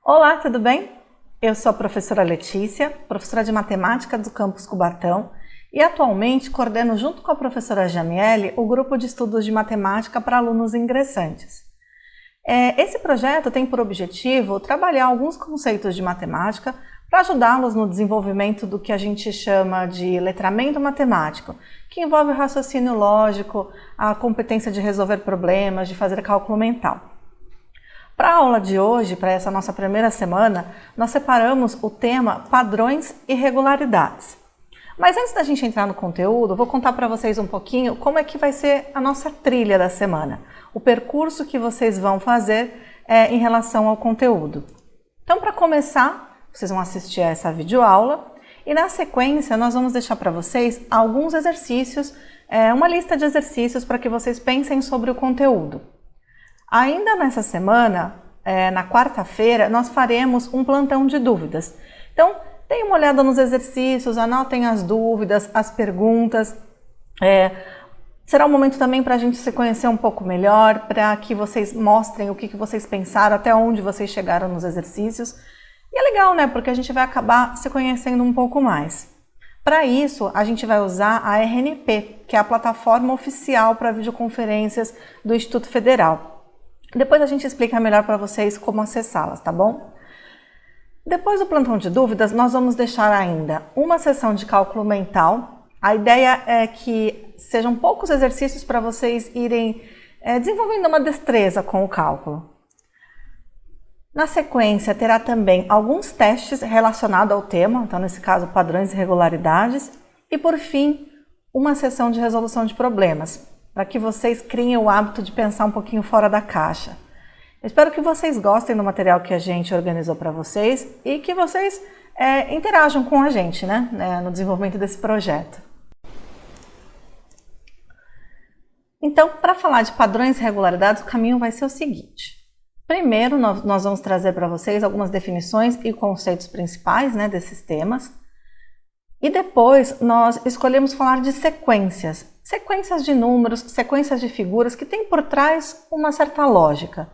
Olá, tudo bem? Eu sou a professora Letícia, professora de matemática do campus Cubatão e atualmente coordeno junto com a professora Jamiele o grupo de estudos de matemática para alunos ingressantes. Esse projeto tem por objetivo trabalhar alguns conceitos de matemática para ajudá-los no desenvolvimento do que a gente chama de letramento matemático, que envolve o raciocínio lógico, a competência de resolver problemas, de fazer cálculo mental. Para a aula de hoje, para essa nossa primeira semana, nós separamos o tema padrões e regularidades. Mas antes da gente entrar no conteúdo, vou contar para vocês um pouquinho como é que vai ser a nossa trilha da semana, o percurso que vocês vão fazer em relação ao conteúdo. Então, para começar, vocês vão assistir a essa videoaula e na sequência nós vamos deixar para vocês alguns exercícios, uma lista de exercícios para que vocês pensem sobre o conteúdo. Ainda nessa semana, na quarta-feira, nós faremos um plantão de dúvidas. Então, deem uma olhada nos exercícios, anotem as dúvidas, as perguntas. Será um momento também para a gente se conhecer um pouco melhor, para que vocês mostrem o que vocês pensaram, até onde vocês chegaram nos exercícios. E é legal, né? Porque a gente vai acabar se conhecendo um pouco mais. Para isso, a gente vai usar a RNP, que é a plataforma oficial para videoconferências do Instituto Federal. Depois a gente explica melhor para vocês como acessá-las, tá bom? Depois do plantão de dúvidas, nós vamos deixar ainda uma sessão de cálculo mental. A ideia é que sejam poucos exercícios para vocês irem desenvolvendo uma destreza com o cálculo. Na sequência, terá também alguns testes relacionados ao tema, então nesse caso padrões e regularidades. E por fim, uma sessão de resolução de problemas, para que vocês criem o hábito de pensar um pouquinho fora da caixa. Eu espero que vocês gostem do material que a gente organizou para vocês e que vocês interajam com a gente, né, no desenvolvimento desse projeto. Então, para falar de padrões e regularidades, o caminho vai ser o seguinte. Primeiro, nós vamos trazer para vocês algumas definições e conceitos principais, né, desses temas. E depois, nós escolhemos falar de sequências. Sequências de números, sequências de figuras que têm por trás uma certa lógica.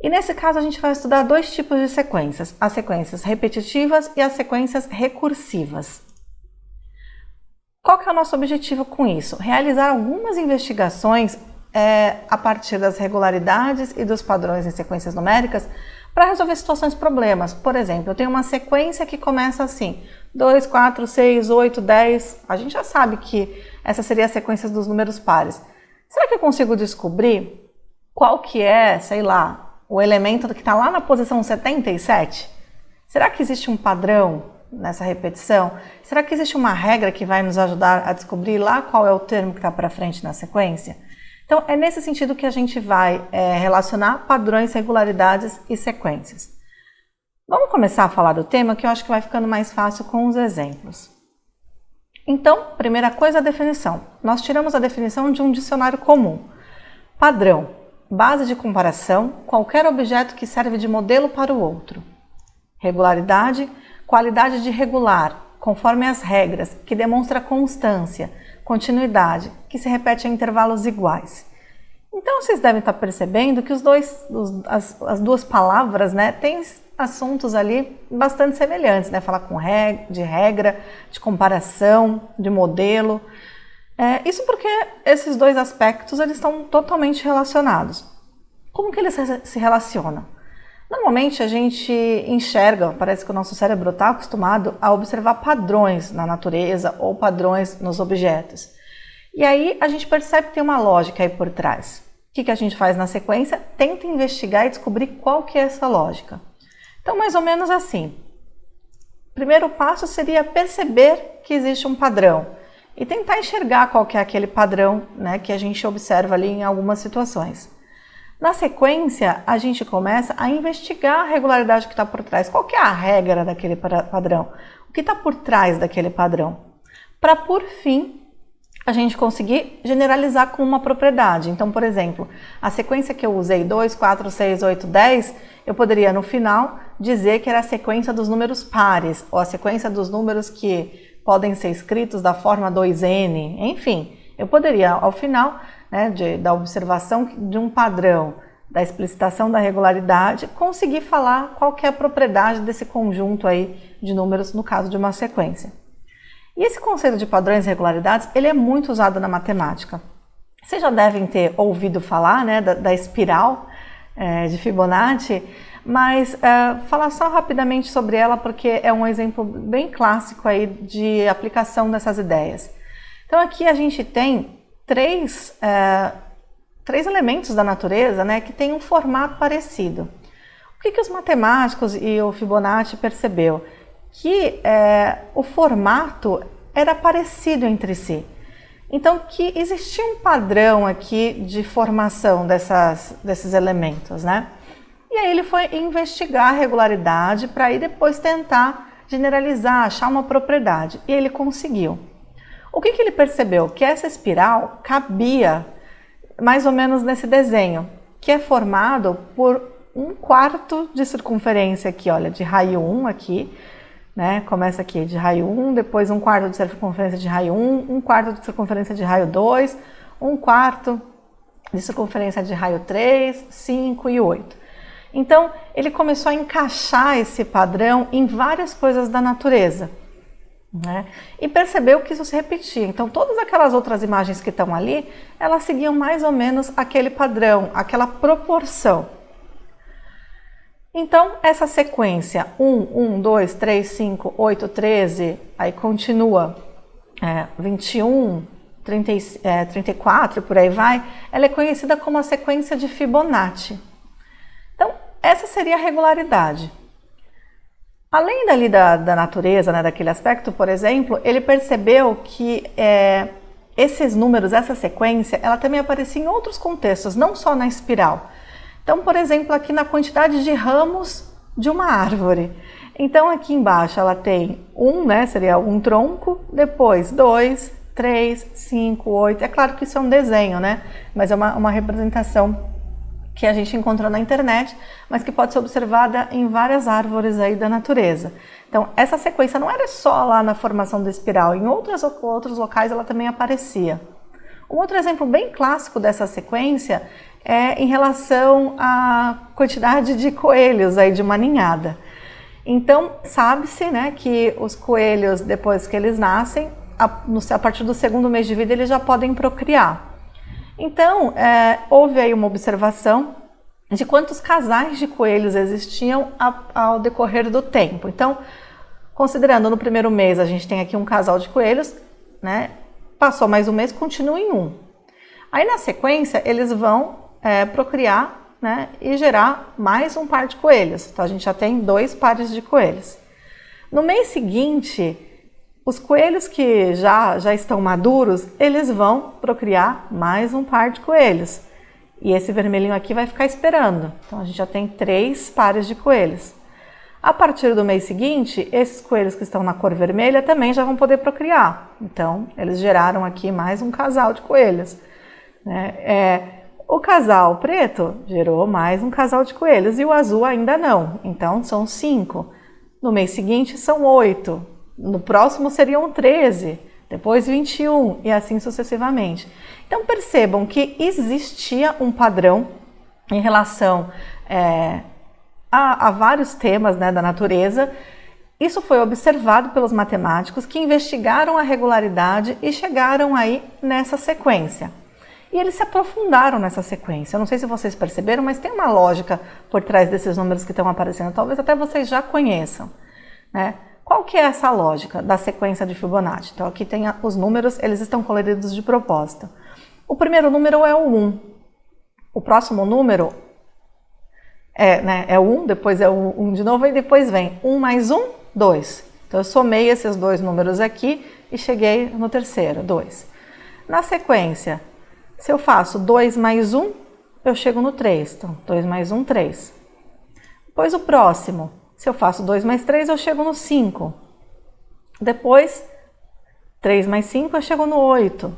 E nesse caso a gente vai estudar dois tipos de sequências, as sequências repetitivas e as sequências recursivas. Qual que é o nosso objetivo com isso? Realizar algumas investigações a partir das regularidades e dos padrões em sequências numéricas para resolver situações problemas. Por exemplo, eu tenho uma sequência que começa assim, 2, 4, 6, 8, 10. A gente já sabe que essa seria a sequência dos números pares. Será que eu consigo descobrir qual que é, sei lá, o elemento que está lá na posição 77? Será que existe um padrão nessa repetição? Será que existe uma regra que vai nos ajudar a descobrir lá qual é o termo que está para frente na sequência? Então, é nesse sentido que a gente vai relacionar padrões, regularidades e sequências. Vamos começar a falar do tema, que eu acho que vai ficando mais fácil com os exemplos. Então, primeira coisa, a definição. Nós tiramos a definição de um dicionário comum. Padrão, base de comparação, qualquer objeto que serve de modelo para o outro. Regularidade, qualidade de regular, conforme as regras, que demonstra constância, continuidade, que se repete em intervalos iguais. Então, vocês devem estar percebendo que as duas palavras, né, têm assuntos ali bastante semelhantes, né? Falar de regra, de comparação, de modelo. Isso porque esses dois aspectos eles estão totalmente relacionados. Como que eles se relacionam? Normalmente a gente enxerga, parece que o nosso cérebro está acostumado a observar padrões na natureza ou padrões nos objetos. E aí a gente percebe que tem uma lógica aí por trás. O que a gente faz na sequência? Tenta investigar e descobrir qual que é essa lógica. Então, mais ou menos assim. O primeiro passo seria perceber que existe um padrão e tentar enxergar qual que é aquele padrão, né, que a gente observa ali em algumas situações. Na sequência, a gente começa a investigar a regularidade que está por trás. Qual que é a regra daquele padrão? O que está por trás daquele padrão? Para, por fim, a gente conseguir generalizar com uma propriedade. Então, por exemplo, a sequência que eu usei, 2, 4, 6, 8, 10, eu poderia, no final, dizer que era a sequência dos números pares, ou a sequência dos números que podem ser escritos da forma 2n, enfim. Eu poderia, ao final, né, da observação de um padrão da explicitação da regularidade, conseguir falar qual que é a propriedade desse conjunto aí de números no caso de uma sequência. E esse conceito de padrões e regularidades, ele é muito usado na matemática. Vocês já devem ter ouvido falar, né, da espiral de Fibonacci, mas falar só rapidamente sobre ela porque é um exemplo bem clássico aí de aplicação dessas ideias. Então aqui a gente tem três elementos da natureza, né, que têm um formato parecido. O que os matemáticos e o Fibonacci percebeu? Que o formato era parecido entre si. Então, que existia um padrão aqui de formação desses elementos, né? E aí ele foi investigar a regularidade para aí depois tentar generalizar, achar uma propriedade. E ele conseguiu. O que ele percebeu? Que essa espiral cabia mais ou menos nesse desenho, que é formado por 1/4 de circunferência aqui, olha, de raio 1 aqui, né? Começa aqui de raio 1, depois 1/4 de circunferência de raio 1, 1/4 de circunferência de raio 2, 1/4 de circunferência de raio 3, 5 e 8. Então, ele começou a encaixar esse padrão em várias coisas da natureza, né? E percebeu que isso se repetia. Então, todas aquelas outras imagens que estão ali, elas seguiam mais ou menos aquele padrão, aquela proporção. Então, essa sequência 1, 1, 2, 3, 5, 8, 13, aí continua 21, 34, por aí vai, ela é conhecida como a sequência de Fibonacci. Então, essa seria a regularidade. Além dali da natureza, né, daquele aspecto, por exemplo, ele percebeu que esses números, essa sequência, ela também aparecia em outros contextos, não só na espiral. Então, por exemplo, aqui na quantidade de ramos de uma árvore. Então, aqui embaixo ela tem 1, né, seria um tronco, depois 2, 3, 5, 8. É claro que isso é um desenho, né, mas é uma representação que a gente encontrou na internet, mas que pode ser observada em várias árvores aí da natureza. Então, essa sequência não era só lá na formação da espiral, em outros locais ela também aparecia. Um outro exemplo bem clássico dessa sequência é em relação à quantidade de coelhos aí de uma ninhada. Então, sabe-se, né, que os coelhos, depois que eles nascem, a partir do 2º mês de vida, eles já podem procriar. Então, houve aí uma observação de quantos casais de coelhos existiam ao decorrer do tempo. Então, considerando no primeiro mês a gente tem aqui um casal de coelhos, né? Passou mais um mês, continua em 1. Aí na sequência eles vão procriar, né, e gerar mais um par de coelhos. Então a gente já tem 2 pares de coelhos. No mês seguinte, os coelhos que já estão maduros, eles vão procriar mais um par de coelhos. E esse vermelhinho aqui vai ficar esperando. Então a gente já tem 3 pares de coelhos. A partir do mês seguinte, esses coelhos que estão na cor vermelha também já vão poder procriar. Então, eles geraram aqui mais um casal de coelhos, né? O casal preto gerou mais um casal de coelhos e o azul ainda não. Então, são 5. No mês seguinte, são 8. No próximo seriam 13. Depois 21 e assim sucessivamente. Então, percebam que existia um padrão em relação a vários temas, né, da natureza. Isso foi observado pelos matemáticos que investigaram a regularidade e chegaram aí nessa sequência. E eles se aprofundaram nessa sequência. Eu não sei se vocês perceberam, mas tem uma lógica por trás desses números que estão aparecendo. Talvez até vocês já conheçam, né? Qual que é essa lógica da sequência de Fibonacci? Então aqui tem os números, eles estão coloridos de propósito. O primeiro número é o 1. O próximo número é o 1, depois é o 1 de novo e depois vem 1 mais 1, 2. Então eu somei esses 2 números aqui e cheguei no terceiro, 2. Na sequência, se eu faço 2 mais 1, eu chego no 3. Então 2 mais 1, 3. Depois o próximo, se eu faço 2 mais 3, eu chego no 5. Depois, 3 mais 5, eu chego no 8.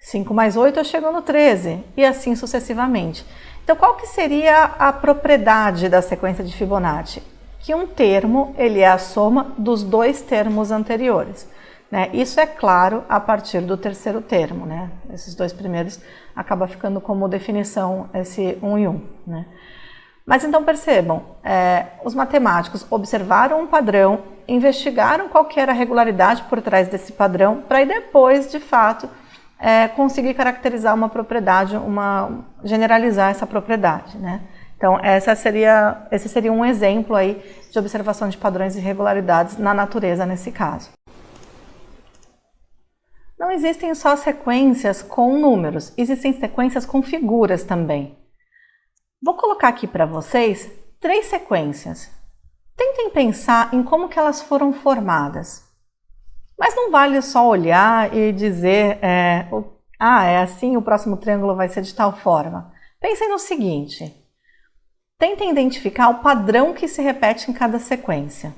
5 mais 8, eu chego no 13. E assim sucessivamente. Então, qual que seria a propriedade da sequência de Fibonacci? Que um termo, ele é a soma dos 2 termos anteriores. né? Isso é claro a partir do terceiro termo, né? Esses dois primeiros acaba ficando como definição esse 1 e 1, né? Mas então percebam, os matemáticos observaram um padrão, investigaram qual que era a regularidade por trás desse padrão, para aí depois, de fato, conseguir caracterizar uma propriedade, generalizar essa propriedade, né? Então, esse seria um exemplo aí de observação de padrões e irregularidades na natureza nesse caso. Não existem só sequências com números, existem sequências com figuras também. Vou colocar aqui para vocês 3 sequências. Tentem pensar em como que elas foram formadas. Mas não vale só olhar e dizer, é assim, o próximo triângulo vai ser de tal forma. Pensem no seguinte, tentem identificar o padrão que se repete em cada sequência.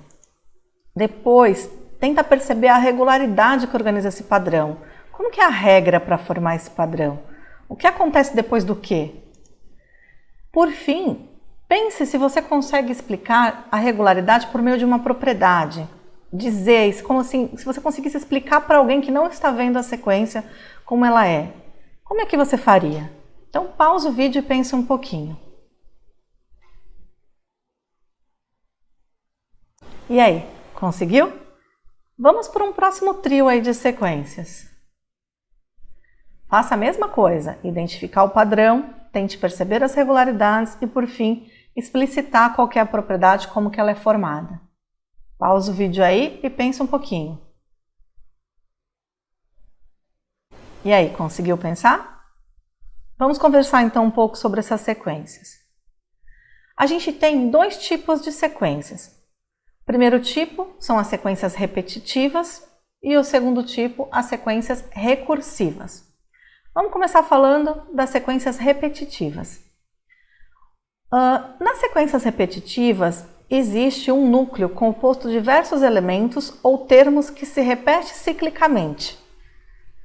Depois, tenta perceber a regularidade que organiza esse padrão. Como que é a regra para formar esse padrão? O que acontece depois do quê? Por fim, pense se você consegue explicar a regularidade por meio de uma propriedade. Dizer, como assim, se você conseguisse explicar para alguém que não está vendo a sequência como ela é. Como é que você faria? Então, pausa o vídeo e pense um pouquinho. E aí, conseguiu? Vamos para um próximo trio aí de sequências. Faça a mesma coisa, identificar o padrão, tente perceber as regularidades e, por fim, explicitar qual que é a propriedade, como que ela é formada. Pausa o vídeo aí e pense um pouquinho. E aí, conseguiu pensar? Vamos conversar então um pouco sobre essas sequências. A gente tem 2 tipos de sequências. O primeiro tipo são as sequências repetitivas e o segundo tipo, as sequências recursivas. Vamos começar falando das sequências repetitivas. Nas sequências repetitivas, existe um núcleo composto de diversos elementos ou termos que se repete ciclicamente.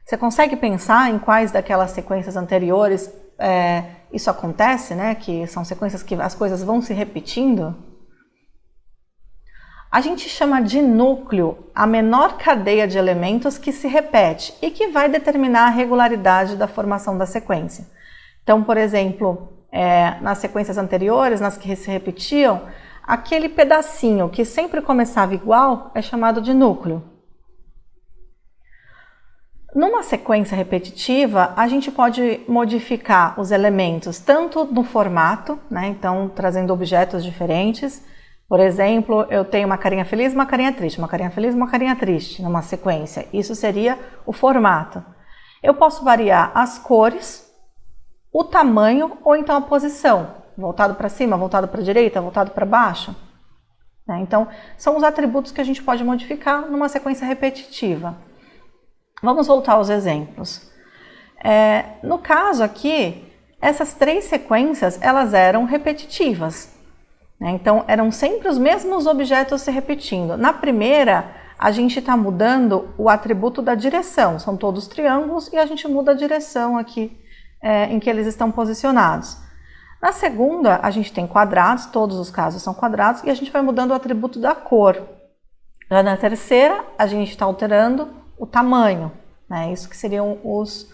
Você consegue pensar em quais daquelas sequências anteriores isso acontece, né? Que são sequências que as coisas vão se repetindo? A gente chama de núcleo a menor cadeia de elementos que se repete e que vai determinar a regularidade da formação da sequência. Então, por exemplo, nas sequências anteriores, nas que se repetiam, aquele pedacinho que sempre começava igual é chamado de núcleo. Numa sequência repetitiva, a gente pode modificar os elementos tanto no formato, né? Então trazendo objetos diferentes. Por exemplo, eu tenho uma carinha feliz e uma carinha triste, uma carinha feliz e uma carinha triste numa sequência. Isso seria o formato. Eu posso variar as cores, o tamanho ou então a posição. Voltado para cima, voltado para a direita, voltado para baixo. Então, são os atributos que a gente pode modificar numa sequência repetitiva. Vamos voltar aos exemplos. No caso aqui, essas 3 sequências, elas eram repetitivas. Então, eram sempre os mesmos objetos se repetindo. Na primeira, a gente está mudando o atributo da direção. São todos triângulos e a gente muda a direção aqui em que eles estão posicionados. Na segunda, a gente tem quadrados, todos os casos são quadrados, e a gente vai mudando o atributo da cor. Já na terceira, a gente está alterando o tamanho, né? Isso que seriam os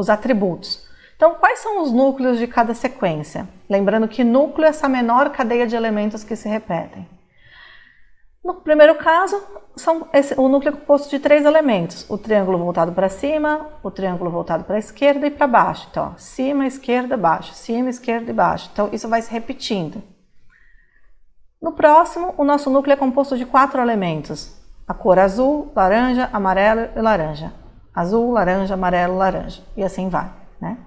atributos. Então, quais são os núcleos de cada sequência? Lembrando que núcleo é essa menor cadeia de elementos que se repetem. No primeiro caso, o núcleo é composto de 3 elementos. O triângulo voltado para cima, o triângulo voltado para a esquerda e para baixo. Então, cima, esquerda, baixo, cima, esquerda e baixo. Então, isso vai se repetindo. No próximo, o nosso núcleo é composto de 4 elementos. A cor azul, laranja, amarelo e laranja. Azul, laranja, amarelo, laranja. E assim vai, né?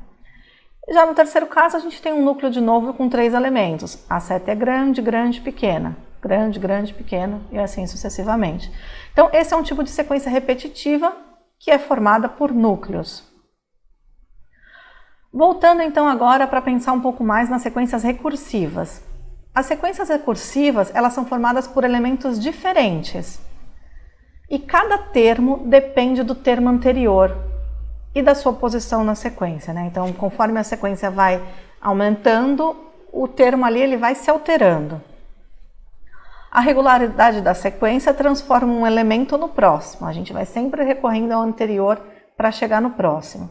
Já no terceiro caso, a gente tem um núcleo de novo com 3 elementos. A seta é grande, grande, pequena. Grande, grande, pequena e assim sucessivamente. Então, esse é um tipo de sequência repetitiva que é formada por núcleos. Voltando então agora para pensar um pouco mais nas sequências recursivas. As sequências recursivas, elas são formadas por elementos diferentes. E cada termo depende do termo anterior e da sua posição na sequência, né? Então, conforme a sequência vai aumentando, o termo ali ele vai se alterando. A regularidade da sequência transforma um elemento no próximo. A gente vai sempre recorrendo ao anterior para chegar no próximo.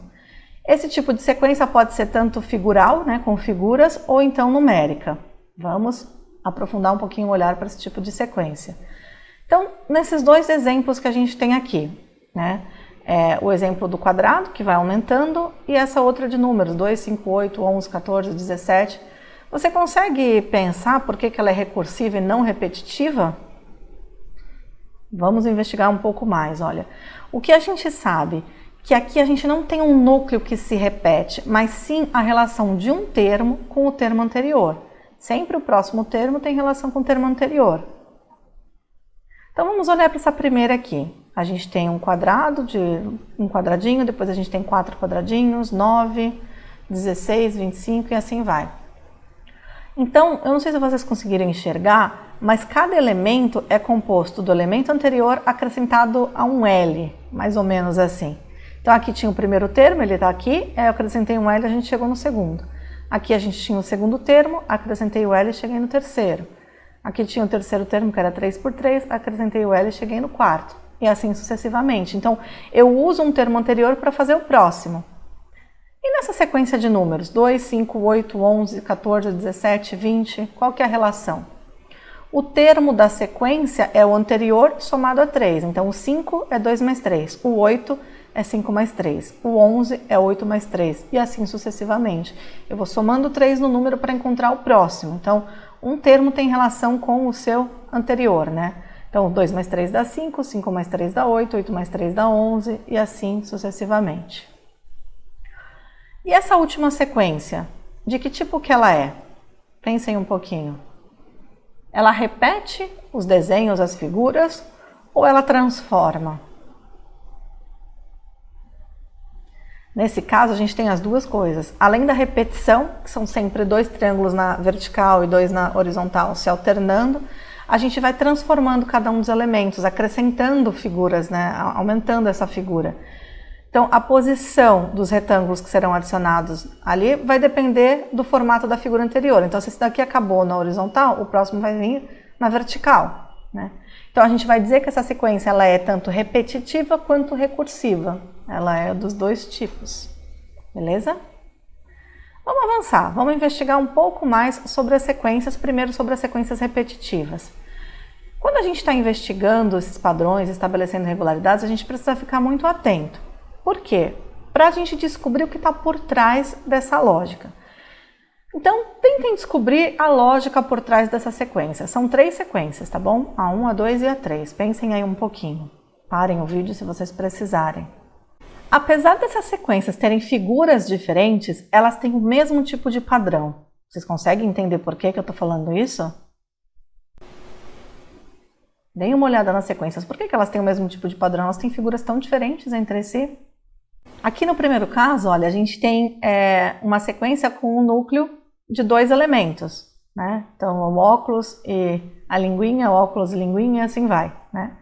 Esse tipo de sequência pode ser tanto figural, né, com figuras, ou então numérica. Vamos aprofundar um pouquinho o olhar para esse tipo de sequência. Então, nesses dois exemplos que a gente tem aqui, né, o exemplo do quadrado, que vai aumentando, e essa outra de números, 2, 5, 8, 11, 14, 17. Você consegue pensar por que ela é recursiva e não repetitiva? Vamos investigar um pouco mais, olha. O que a gente sabe? Que aqui a gente não tem um núcleo que se repete, mas sim a relação de um termo com o termo anterior. Sempre o próximo termo tem relação com o termo anterior. Então vamos olhar para essa primeira aqui. A gente tem um quadradinho, depois a gente tem 4 quadradinhos, 9, 16, 25 e assim vai. Então, eu não sei se vocês conseguiram enxergar, mas cada elemento é composto do elemento anterior acrescentado a um L, mais ou menos assim. Então, aqui tinha o primeiro termo, ele está aqui, eu acrescentei um L e a gente chegou no segundo. Aqui a gente tinha o segundo termo, acrescentei o L e cheguei no terceiro. Aqui tinha o terceiro termo, que era 3 por 3, acrescentei o L e cheguei no quarto. E assim sucessivamente. Então, eu uso um termo anterior para fazer o próximo. E nessa sequência de números, 2, 5, 8, 11, 14, 17, 20, qual que é a relação? O termo da sequência é o anterior somado a 3, então o 5 é 2 mais 3, o 8 é 5 mais 3, o 11 é 8 mais 3, e assim sucessivamente. Eu vou somando 3 no número para encontrar o próximo, então um termo tem relação com o seu anterior, né? Então 2 mais 3 dá 5, 5 mais 3 dá 8, 8 mais 3 dá 11, e assim sucessivamente. E essa última sequência, de que tipo que ela é? Pensem um pouquinho. Ela repete os desenhos, as figuras, ou ela transforma? Nesse caso, a gente tem as duas coisas. Além da repetição, que são sempre 2 triângulos na vertical e 2 na horizontal se alternando, a gente vai transformando cada um dos elementos, acrescentando figuras, né? Aumentando essa figura. Então, a posição dos retângulos que serão adicionados ali vai depender do formato da figura anterior. Então, se esse daqui acabou na horizontal, o próximo vai vir na vertical, né? Então, a gente vai dizer que essa sequência ela é tanto repetitiva quanto recursiva. Ela é dos dois tipos, beleza? Vamos avançar, vamos investigar um pouco mais sobre as sequências, primeiro sobre as sequências repetitivas. Quando a gente está investigando esses padrões, estabelecendo regularidades, a gente precisa ficar muito atento. Por quê? Para a gente descobrir o que está por trás dessa lógica. Então, tentem descobrir a lógica por trás dessa sequência. São 3 sequências, tá bom? A 1, a 2 e a 3. Pensem aí um pouquinho. Parem o vídeo se vocês precisarem. Apesar dessas sequências terem figuras diferentes, elas têm o mesmo tipo de padrão. Vocês conseguem entender por que eu estou falando isso? Deem uma olhada nas sequências. Por que elas têm o mesmo tipo de padrão? Elas têm figuras tão diferentes entre si. Aqui no primeiro caso, olha, a gente tem uma sequência com um núcleo de 2 elementos, né? Então, o óculos e a linguinha, óculos e linguinha, assim vai, né?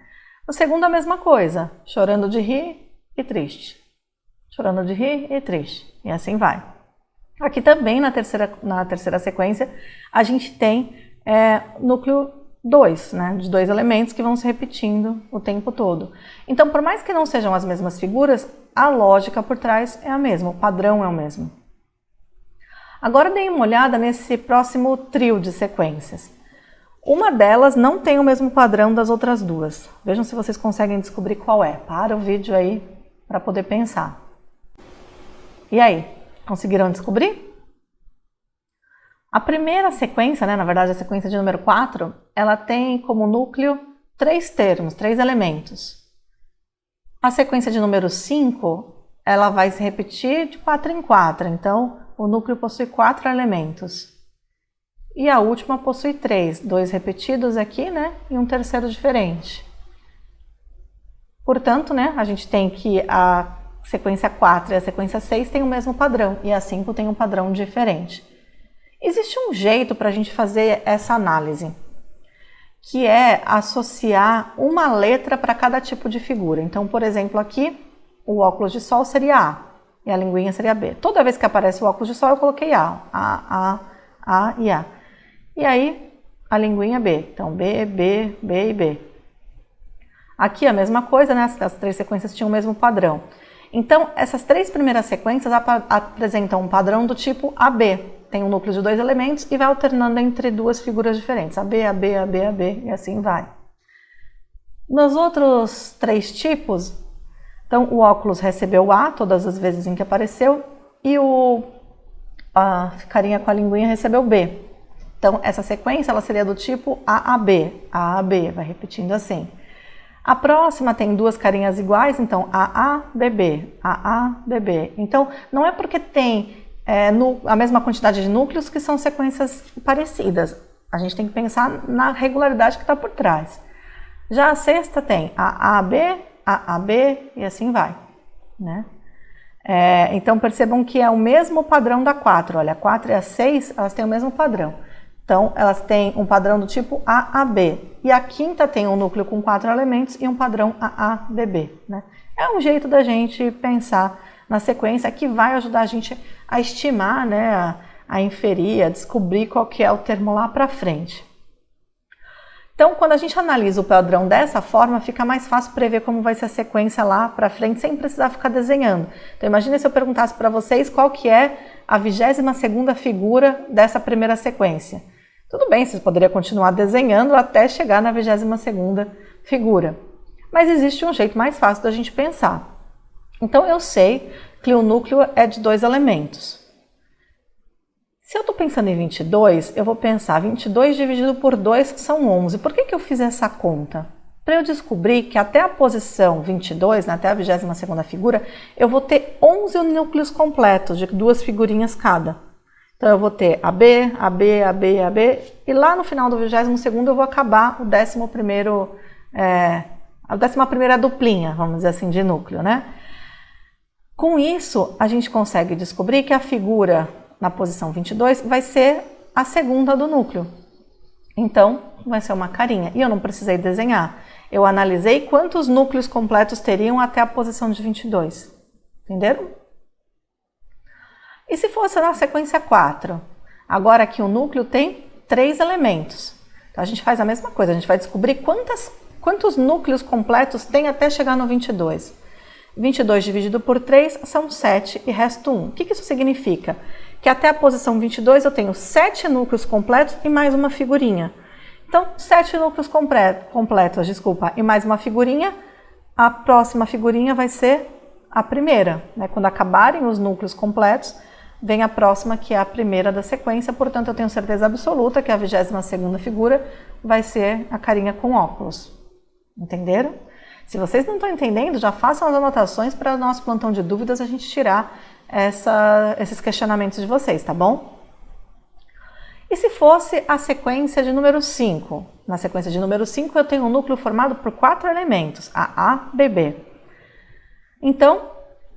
No segundo, a mesma coisa, chorando de rir e triste. Chorando de rir e triste, e assim vai. Aqui também, na terceira sequência, a gente tem núcleo 2, né, de 2 elementos que vão se repetindo o tempo todo. Então, por mais que não sejam as mesmas figuras, a lógica por trás é a mesma, o padrão é o mesmo. Agora deem uma olhada nesse próximo trio de sequências. Uma delas não tem o mesmo padrão das outras duas. Vejam se vocês conseguem descobrir qual é. Para o vídeo aí para poder pensar. E aí, conseguiram descobrir? A primeira sequência, né, na verdade a sequência de número 4, ela tem como núcleo 3 termos, 3 elementos. A sequência de número 5, ela vai se repetir de 4 em 4, então o núcleo possui 4 elementos. E a última possui 3, 2 repetidos aqui, né, e um terceiro diferente. Portanto, né, a gente tem que a sequência 4 e a sequência 6 têm o mesmo padrão, e a 5 tem um padrão diferente. Existe um jeito para a gente fazer essa análise, que é associar uma letra para cada tipo de figura. Então, por exemplo, aqui, o óculos de sol seria A, e a linguinha seria B. Toda vez que aparece o óculos de sol, eu coloquei A e A. E aí, a linguinha B. Então, B, B, B e B. Aqui a mesma coisa, né? As 3 sequências tinham o mesmo padrão. Então, essas 3 primeiras sequências apresentam um padrão do tipo AB. Tem um núcleo de 2 elementos e vai alternando entre 2 figuras diferentes. AB, AB, AB, AB e assim vai. Nos outros 3 tipos, então o óculos recebeu A todas as vezes em que apareceu e a carinha com a linguinha recebeu B. Então, essa sequência ela seria do tipo AAB, AAB, vai repetindo assim. A próxima tem 2 carinhas iguais, então AABB, AABB. Então, não é porque tem a mesma quantidade de núcleos que são sequências parecidas. A gente tem que pensar na regularidade que está por trás. Já a sexta tem AAB, AAB e assim vai, né? Então, percebam que é o mesmo padrão da 4. Olha, a 4 e a 6, elas têm o mesmo padrão. Então, elas têm um padrão do tipo AAB. E a quinta tem um núcleo com 4 elementos e um padrão AABB, né? É um jeito da gente pensar na sequência que vai ajudar a gente a estimar, né, a inferir, a descobrir qual que é o termo lá para frente. Então, quando a gente analisa o padrão dessa forma, fica mais fácil prever como vai ser a sequência lá para frente, sem precisar ficar desenhando. Então, imagine se eu perguntasse para vocês qual que é a 22ª figura dessa primeira sequência. Tudo bem, vocês poderiam continuar desenhando até chegar na 22ª figura. Mas existe um jeito mais fácil da gente pensar. Então, eu sei que o núcleo é de 2 elementos. Se eu estou pensando em 22, eu vou pensar 22 dividido por 2 são 11. Por que eu fiz essa conta? Para eu descobrir que até a posição 22, né, até a 22ª figura, eu vou ter 11 núcleos completos, de 2 figurinhas cada. Então, eu vou ter AB, AB, AB, AB, e lá no final do 22º eu vou acabar a 11ª duplinha, vamos dizer assim, de núcleo, né? Com isso, a gente consegue descobrir que a figura na posição 22 vai ser a segunda do núcleo. Então, vai ser uma carinha. E eu não precisei desenhar. Eu analisei quantos núcleos completos teriam até a posição de 22. Entenderam? E se fosse na sequência 4? Agora aqui o núcleo tem 3 elementos. Então, a gente faz a mesma coisa. A gente vai descobrir quantos núcleos completos tem até chegar no 22. 22 dividido por 3 são 7 e resta 1. O que isso significa? Que até a posição 22 eu tenho 7 núcleos completos e mais uma figurinha. Então, 7 núcleos completos, e mais uma figurinha. A próxima figurinha vai ser a primeira, né? Quando acabarem os núcleos completos, vem a próxima, que é a primeira da sequência. Portanto, eu tenho certeza absoluta que a 22ª figura vai ser a carinha com óculos. Entenderam? Se vocês não estão entendendo, já façam as anotações para o nosso plantão de dúvidas a gente tirar esses questionamentos de vocês, tá bom? E se fosse a sequência de número 5? Na sequência de número 5 eu tenho um núcleo formado por 4 elementos, A, B, B. Então,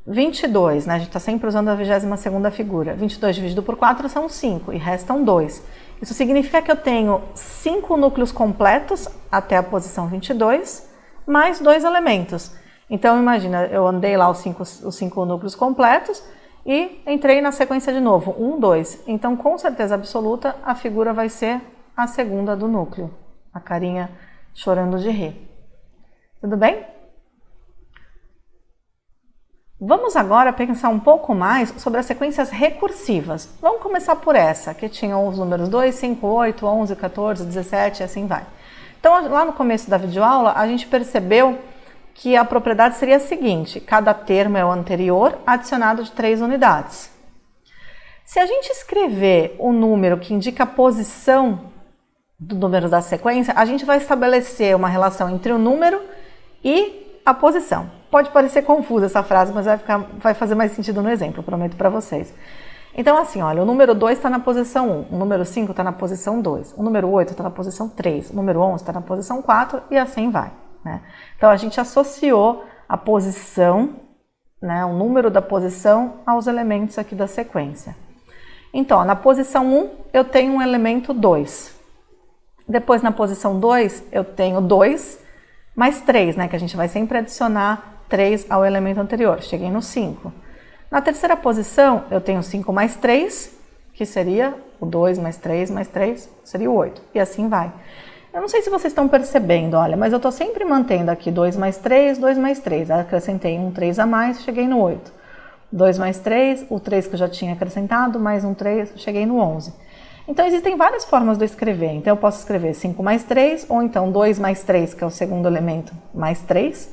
22, né? A gente está sempre usando a 22ª figura. 22 dividido por 4 são 5 e restam 2. Isso significa que eu tenho 5 núcleos completos até a posição 22, mais 2 elementos. Então, imagina, eu andei lá os 5 núcleos completos e entrei na sequência de novo, 1, 2. Então, com certeza absoluta, a figura vai ser a segunda do núcleo. A carinha chorando de rir. Tudo bem? Vamos agora pensar um pouco mais sobre as sequências recursivas. Vamos começar por essa, que tinha os números 2, 5, 8, 11, 14, 17 e assim vai. Então, lá no começo da videoaula, a gente percebeu que a propriedade seria a seguinte: cada termo é o anterior, adicionado de 3 unidades. Se a gente escrever o número que indica a posição do número da sequência, a gente vai estabelecer uma relação entre o número e a posição. Pode parecer confusa essa frase, mas vai fazer mais sentido no exemplo, prometo para vocês. Então, assim, olha, o número 2 está na posição 1, o número 5 está na posição 2, o número 8 está na posição 3, o número 11 está na posição 4 e assim vai, né? Então, a gente associou a posição, né, o número da posição aos elementos aqui da sequência. Então, ó, na posição 1 eu tenho um elemento 2. Depois, na posição 2, eu tenho 2 mais 3, né, que a gente vai sempre adicionar 3 ao elemento anterior. Cheguei no 5. Na terceira posição, eu tenho 5 mais 3, que seria o 2 mais 3 mais 3, seria o 8, e assim vai. Eu não sei se vocês estão percebendo, olha, mas eu estou sempre mantendo aqui 2 mais 3, 2 mais 3. Acrescentei um 3 a mais, cheguei no 8. 2 mais 3, o 3 que eu já tinha acrescentado, mais um 3, cheguei no 11. Então, existem várias formas de eu escrever. Então, eu posso escrever 5 mais 3, ou então 2 mais 3, que é o segundo elemento, mais 3.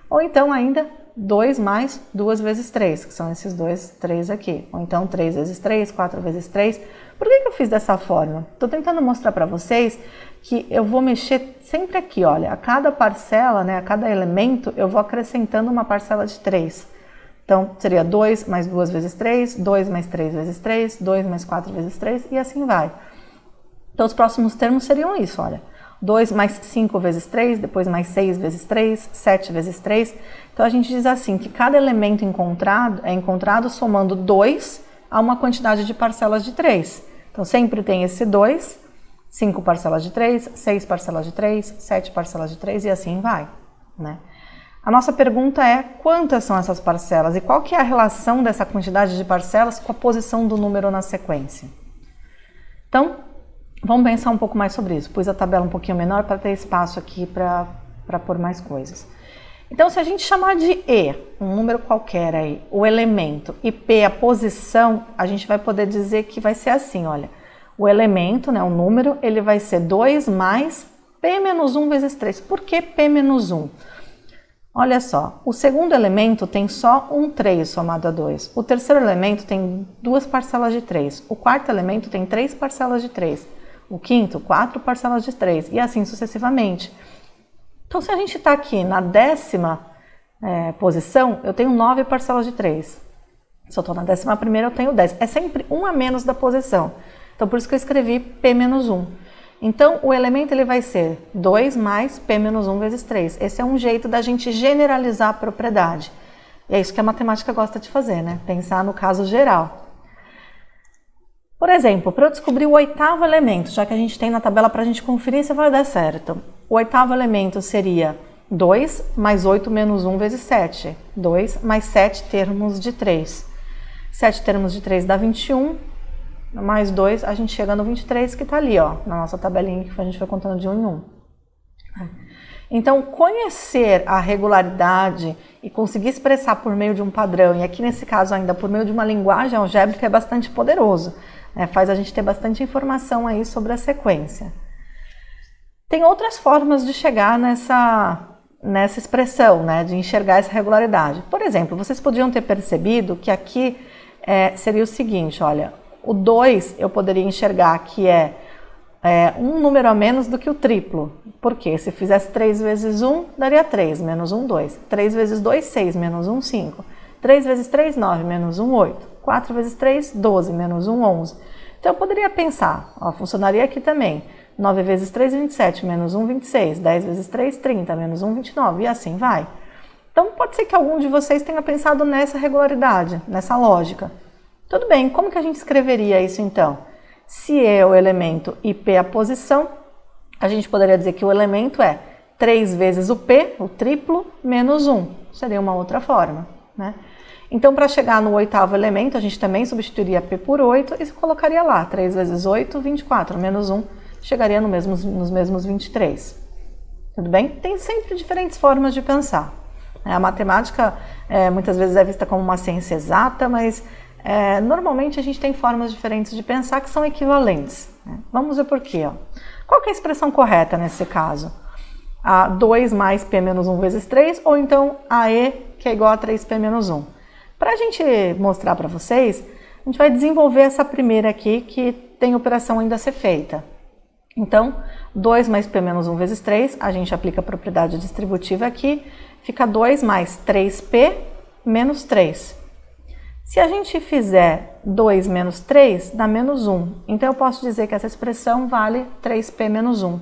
Ou então, ainda, 2 mais 2 vezes 3, que são esses dois 3 aqui. Ou então, 3 vezes 3, 4 vezes 3. Por que eu fiz dessa forma? Estou tentando mostrar para vocês que eu vou mexer sempre aqui, olha, a cada parcela, né, a cada elemento, eu vou acrescentando uma parcela de 3. Então, seria 2 mais 2 vezes 3, 2 mais 3 vezes 3, 2 mais 4 vezes 3 e assim vai. Então, os próximos termos seriam isso, olha. 2 mais 5 vezes 3, depois mais 6 vezes 3, 7 vezes 3. Então, a gente diz assim, que cada elemento encontrado é encontrado somando 2 a uma quantidade de parcelas de 3. Então, sempre tem esse 2, 5 parcelas de 3, 6 parcelas de 3, 7 parcelas de 3 e assim vai, né? A nossa pergunta é quantas são essas parcelas e qual que é a relação dessa quantidade de parcelas com a posição do número na sequência. Então, vamos pensar um pouco mais sobre isso. Pus a tabela um pouquinho menor para ter espaço aqui para pôr mais coisas. Então, se a gente chamar de E, um número qualquer aí, o elemento, e P a posição, a gente vai poder dizer que vai ser assim, olha. O elemento, né, o número, ele vai ser 2 mais P menos 1 vezes 3. Por que P menos 1? Olha só, o segundo elemento tem só um 3 somado a 2. O terceiro elemento tem 2 parcelas de 3. O quarto elemento tem 3 parcelas de 3. O quinto, 4 parcelas de 3. E assim sucessivamente. Então, se a gente está aqui na 10ª posição, eu tenho 9 parcelas de 3. Se eu estou na 11ª, eu tenho 10. É sempre um a menos da posição. Então, por isso que eu escrevi P menos 1. Então, o elemento ele vai ser 2 mais P menos 1 vezes 3. Esse é um jeito da gente generalizar a propriedade. E é isso que a matemática gosta de fazer, né? Pensar no caso geral. Por exemplo, para eu descobrir o 8º elemento, já que a gente tem na tabela para a gente conferir se vai dar certo. O 8º elemento seria 2 mais 8 menos 1 vezes 7. 2 mais 7 termos de 3. 7 termos de 3 dá 21. Mais 2, a gente chega no 23, que está ali, ó, na nossa tabelinha que a gente foi contando de 1 em 1. Então, conhecer a regularidade e conseguir expressar por meio de um padrão, e aqui nesse caso ainda por meio de uma linguagem algébrica, é bastante poderoso. Faz a gente ter bastante informação aí sobre a sequência. Tem outras formas de chegar nessa expressão, né, de enxergar essa regularidade. Por exemplo, vocês podiam ter percebido que aqui seria o seguinte, olha, o 2 eu poderia enxergar que é um número a menos do que o triplo. Por quê? Se fizesse 3 vezes 1, daria 3, menos 1, 2. 3 vezes 2, 6, menos 1, 5. 3 vezes 3, 9, menos 1, 8. 4 vezes 3, 12, menos 1, 11. Então eu poderia pensar, ó, funcionaria aqui também. 9 vezes 3, 27, menos 1, 26. 10 vezes 3, 30, menos 1, 29. E assim vai. Então pode ser que algum de vocês tenha pensado nessa regularidade, nessa lógica. Tudo bem, como que a gente escreveria isso então? Se E é o elemento e P a posição, a gente poderia dizer que o elemento é 3 vezes o P, o triplo, menos 1. Seria uma outra forma, né? Então, para chegar no 8º elemento, a gente também substituiria P por 8 e colocaria lá 3 vezes 8, 24, menos 1, chegaria nos mesmos 23. Tudo bem? Tem sempre diferentes formas de pensar. A matemática muitas vezes é vista como uma ciência exata, mas normalmente a gente tem formas diferentes de pensar que são equivalentes. Vamos ver por quê. Ó. Qual que é a expressão correta nesse caso? A 2 mais P menos 1 vezes 3, ou então a E, que é igual a 3P menos 1. Para a gente mostrar para vocês, a gente vai desenvolver essa primeira aqui, que tem operação ainda a ser feita. Então, 2 mais P menos 1 vezes 3, a gente aplica a propriedade distributiva aqui, fica 2 mais 3P menos 3. Se a gente fizer 2 menos 3, dá menos 1. Então, eu posso dizer que essa expressão vale 3P menos 1.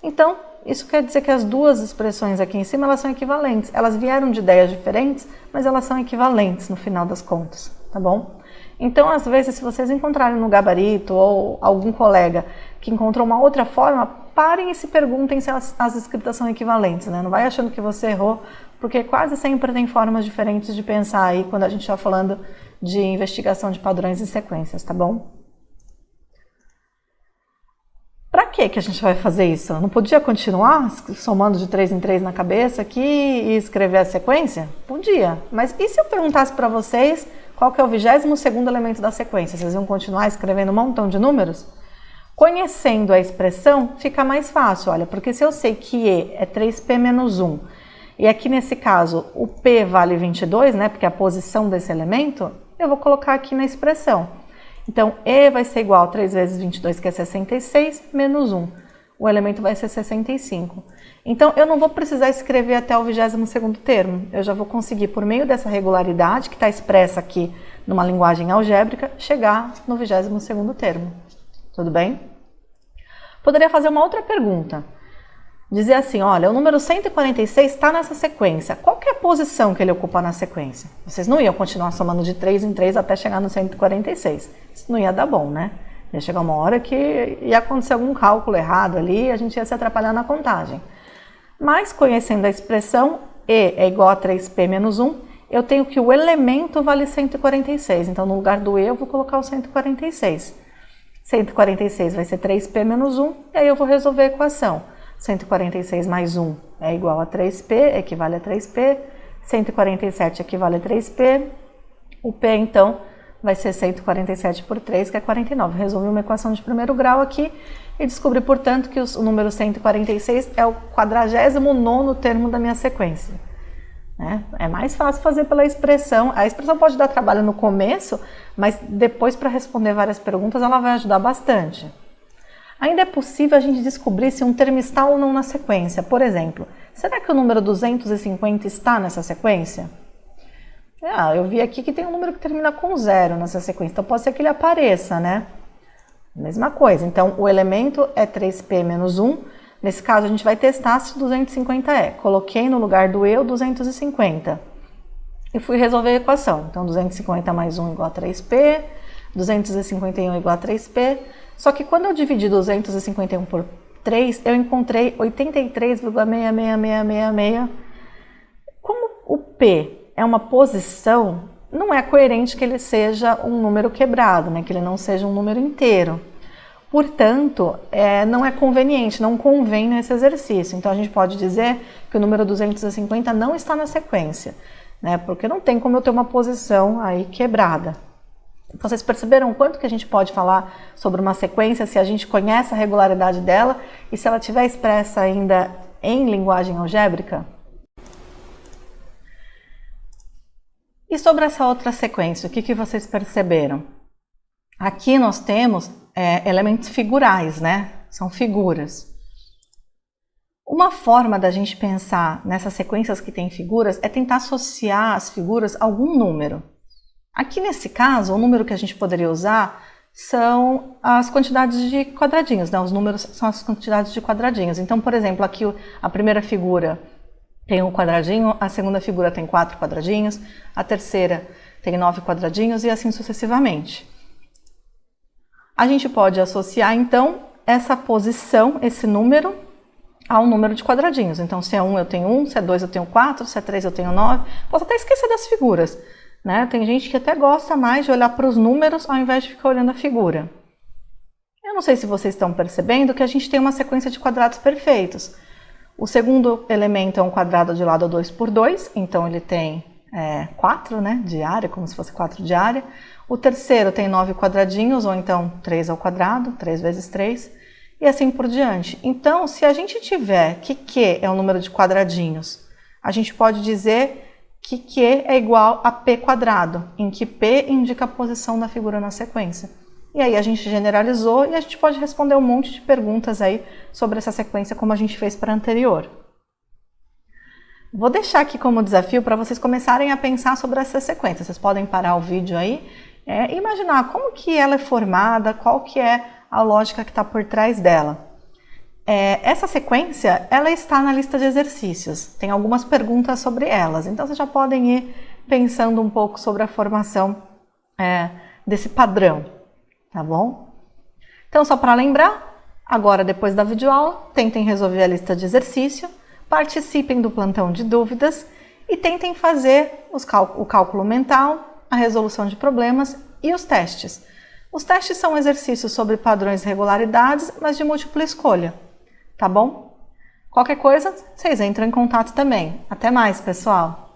Então, isso quer dizer que as duas expressões aqui em cima, elas são equivalentes. Elas vieram de ideias diferentes, mas elas são equivalentes no final das contas, tá bom? Então, às vezes, se vocês encontrarem no gabarito ou algum colega que encontrou uma outra forma, parem e se perguntem se as escritas são equivalentes, né? Não vai achando que você errou, porque quase sempre tem formas diferentes de pensar aí quando a gente está falando de investigação de padrões e sequências, tá bom? que a gente vai fazer isso? Eu não podia continuar somando de 3 em 3 na cabeça aqui e escrever a sequência? Podia, mas e se eu perguntasse para vocês qual que é o 22º elemento da sequência? Vocês iam continuar escrevendo um montão de números? Conhecendo a expressão, fica mais fácil, olha, porque se eu sei que E é 3P menos 1, e aqui nesse caso o P vale 22, né, porque é a posição desse elemento, eu vou colocar aqui na expressão. Então, E vai ser igual a 3 vezes 22, que é 66, menos 1. O elemento vai ser 65. Então, eu não vou precisar escrever até o 22º termo. Eu já vou conseguir, por meio dessa regularidade, que está expressa aqui numa linguagem algébrica, chegar no 22º termo. Tudo bem? Poderia fazer uma outra pergunta. Dizer assim, olha, o número 146 está nessa sequência. Qual que é a posição que ele ocupa na sequência? Vocês não iam continuar somando de 3 em 3 até chegar no 146. Isso não ia dar bom, né? Ia chegar uma hora que ia acontecer algum cálculo errado ali e a gente ia se atrapalhar na contagem. Mas, conhecendo a expressão E é igual a 3P menos 1, eu tenho que o elemento vale 146. Então, no lugar do E, eu vou colocar o 146. 146 vai ser 3P menos 1, e aí eu vou resolver a equação. 146 mais 1 é igual a 3P, equivale a 3P. 147 equivale a 3P. O P, então, vai ser 147 por 3, que é 49. Resolvi uma equação de primeiro grau aqui e descobri, portanto, que o número 146 é o 49º termo da minha sequência. É mais fácil fazer pela expressão. A expressão pode dar trabalho no começo, mas depois, para responder várias perguntas, ela vai ajudar bastante. Ainda é possível a gente descobrir se um termo está ou não na sequência. Por exemplo, será que o número 250 está nessa sequência? Eu vi aqui que tem um número que termina com 0 nessa sequência, então pode ser que ele apareça, né? Mesma coisa, então o elemento é 3P menos 1. Nesse caso, a gente vai testar se 250 é. Coloquei no lugar do E o 250 e fui resolver a equação. Então, 250 mais 1 igual a 3P, 251 igual a 3P. Só que quando eu dividi 251 por 3, eu encontrei 83,66666. Como o P é uma posição, não é coerente que ele seja um número quebrado, né? Que ele não seja um número inteiro. Portanto, não é conveniente, não convém nesse exercício. Então, a gente pode dizer que o número 250 não está na sequência, né? Porque não tem como eu ter uma posição aí quebrada. Vocês perceberam quanto que a gente pode falar sobre uma sequência se a gente conhece a regularidade dela e se ela estiver expressa ainda em linguagem algébrica? E sobre essa outra sequência, o que vocês perceberam? Aqui nós temos elementos figurais, né? São figuras. Uma forma da gente pensar nessas sequências que têm figuras é tentar associar as figuras a algum número. Aqui nesse caso, o número que a gente poderia usar são as quantidades de quadradinhos, né? Os números são as quantidades de quadradinhos. Então, por exemplo, aqui a primeira figura tem um quadradinho, a segunda figura tem 4 quadradinhos, a terceira tem 9 quadradinhos e assim sucessivamente. A gente pode associar, então, essa posição, esse número, ao número de quadradinhos. Então, se é 1 eu tenho 1, se é 2 eu tenho 4, se é 3 eu tenho 9. Posso até esquecer das figuras, né? Tem gente que até gosta mais de olhar para os números ao invés de ficar olhando a figura. Eu não sei se vocês estão percebendo que a gente tem uma sequência de quadrados perfeitos. O segundo elemento é um quadrado de lado 2 por 2, então ele tem 4, né, de área, como se fosse 4 de área. O terceiro tem 9 quadradinhos, ou então 3 ao quadrado, 3 vezes 3, e assim por diante. Então, se a gente tiver que Q é um número de quadradinhos, a gente pode dizer que Q é igual a P quadrado, em que P indica a posição da figura na sequência. E aí a gente generalizou e a gente pode responder um monte de perguntas aí sobre essa sequência como a gente fez para a anterior. Vou deixar aqui como desafio para vocês começarem a pensar sobre essa sequência. Vocês podem parar o vídeo aí e imaginar como que ela é formada, qual que é a lógica que está por trás dela. Essa sequência, ela está na lista de exercícios. Tem algumas perguntas sobre elas, então vocês já podem ir pensando um pouco sobre a formação desse padrão, tá bom? Então, só para lembrar, agora depois da videoaula, tentem resolver a lista de exercício, participem do plantão de dúvidas e tentem fazer o cálculo mental, a resolução de problemas e os testes. Os testes são exercícios sobre padrões e regularidades, mas de múltipla escolha, tá bom? Qualquer coisa, vocês entram em contato também. Até mais, pessoal!